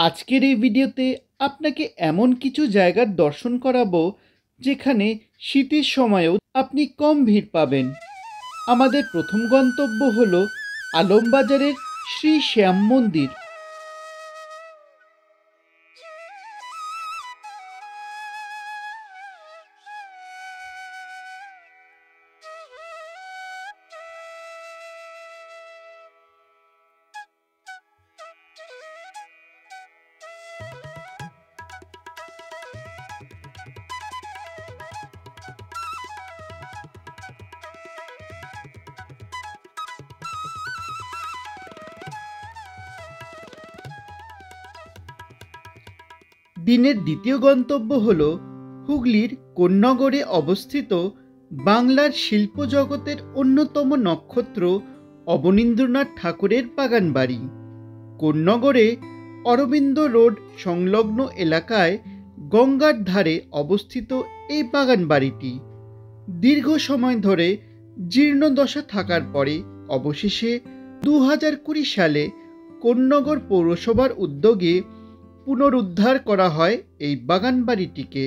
আজকের এই ভিডিওতে আপনাকে এমন কিছু জায়গার দর্শন করাবো যেখানে শীতের সময়েও আপনি কম ভিড় পাবেন। আমাদের প্রথম গন্তব্য হলো আলমবাজারের শ্রী শ্যাম মন্দির। দিনের দ্বিতীয় গন্তব্য হল হুগলির কোন্নগরে অবস্থিত বাংলার শিল্প জগতের অন্যতম নক্ষত্র অবনীন্দ্রনাথ ঠাকুরের বাগানবাড়ি। কোন্নগরে অরবিন্দ রোড সংলগ্ন এলাকায় গঙ্গার ধারে অবস্থিত এই বাগানবাড়িটি দীর্ঘ সময় ধরে জীর্ণদশা থাকার পরে অবশেষে 2020 সালে কোন্নগর পৌরসভার উদ্যোগে পুনরুদ্ধার করা হয় এই বাগানবাড়িটিকে।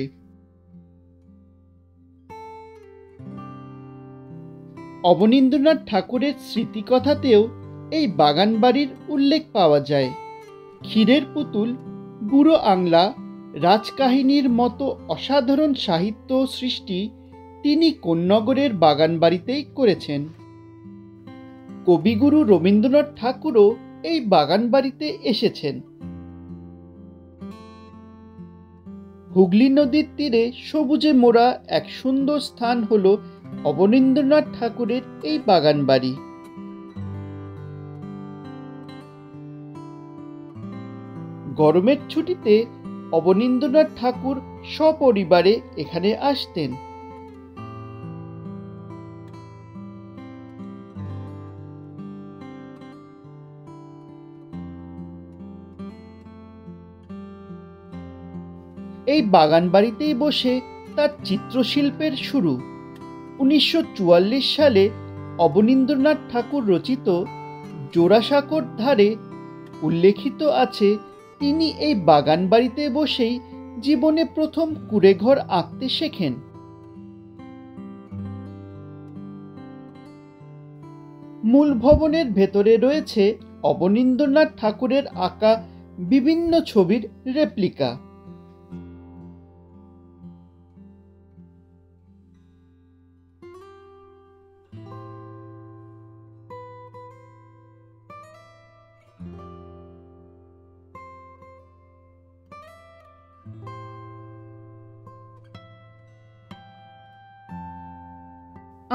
অবনীন্দ্রনাথ ঠাকুরের স্মৃতিকথাতেও এই বাগানবাড়ির উল্লেখ পাওয়া যায়। ক্ষীরের পুতুল, বুড়ো আংলা, রাজকাহিনীর মতো অসাধারণ সাহিত্য সৃষ্টি তিনি কোন্নগরের বাগানবাড়িতেই করেছেন। কবিগুরু রবীন্দ্রনাথ ঠাকুরও এই বাগানবাড়িতে এসেছেন। হুগলি নদীর তীরে সবুজে মোড়া এক সুন্দর স্থান হল অবনীন্দ্রনাথ ঠাকুরের এই বাগানবাড়ি। গরমের ছুটিতে অবনীন্দ্রনাথ ঠাকুর সপরিবারে এখানে আসতেন। এই বাগানবাড়িতেই বসে তার চিত্রশিল্পের শুরু। 1944 সালে অবনীন্দ্রনাথ ঠাকুর রচিত জোড়াসাঁকোর ধারে উল্লেখিত আছে তিনি এই বাগানবাড়িতে বসেই জীবনে প্রথম কুঁড়েঘর আঁকতে শেখেন। মূল ভবনের ভেতরে রয়েছে অবনীন্দ্রনাথ ঠাকুরের আঁকা বিভিন্ন ছবির রেপ্লিকা।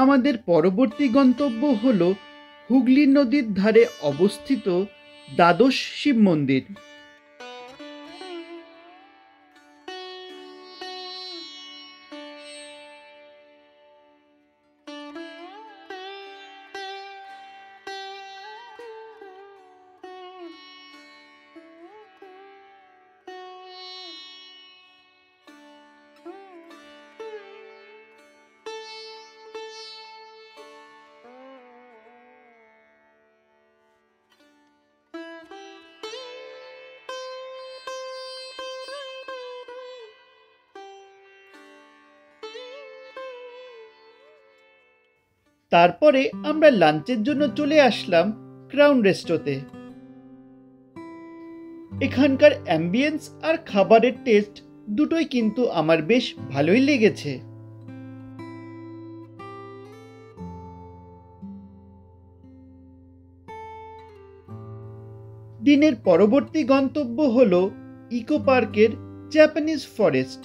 আমাদের পরবর্তী গন্তব্য হল হুগলি নদীর ধারে অবস্থিত দ্বাদশ শিব মন্দির। তারপরে আমরা লাঞ্চের জন্য চলে আসলাম ক্রাউন রেস্টোতে। এখানকার অ্যাম্বিয়েন্স আর খাবারের টেস্ট দুটোই কিন্তু আমার বেশ ভালোই লেগেছে। দিনের পরবর্তী গন্তব্য হল ইকো পার্কের জাপানিজ ফরেস্ট।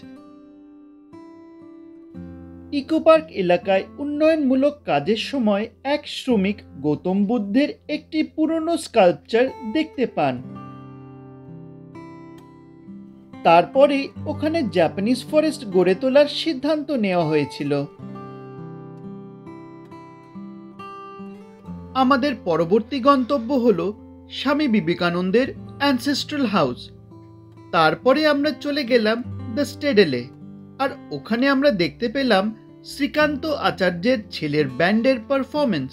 ইকো পার্ক এলাকায় উন্নয়নমূলক কাজের সময় এক শ্রমিক গৌতম বুদ্ধের একটি পুরনো স্কাল্পচার দেখতে পান। তারপরে ওখানে জাপানিজ ফরেস্ট গড়ে তোলার সিদ্ধান্ত নেওয়া হয়েছিল। আমাদের পরবর্তী গন্তব্য হল স্বামী বিবেকানন্দের অ্যানসেস্ট্রাল হাউস। তারপরে আমরা চলে গেলাম দ্য স্টেডেলে, আর ওখানে আমরা দেখতে পেলাম শ্রীকান্ত আচার্যের ছেলের ব্যান্ডের পারফরমেন্স।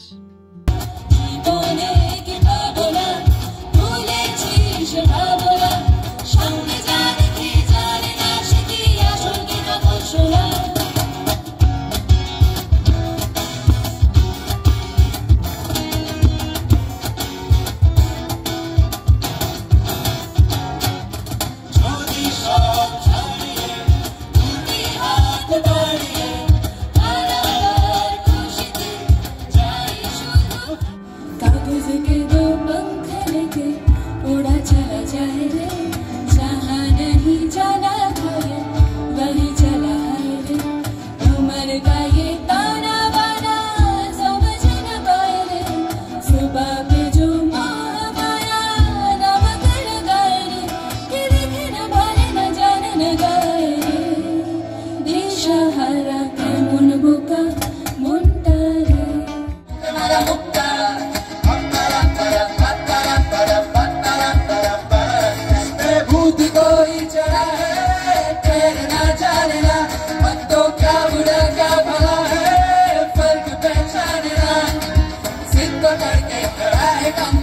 বিবেকানন্দ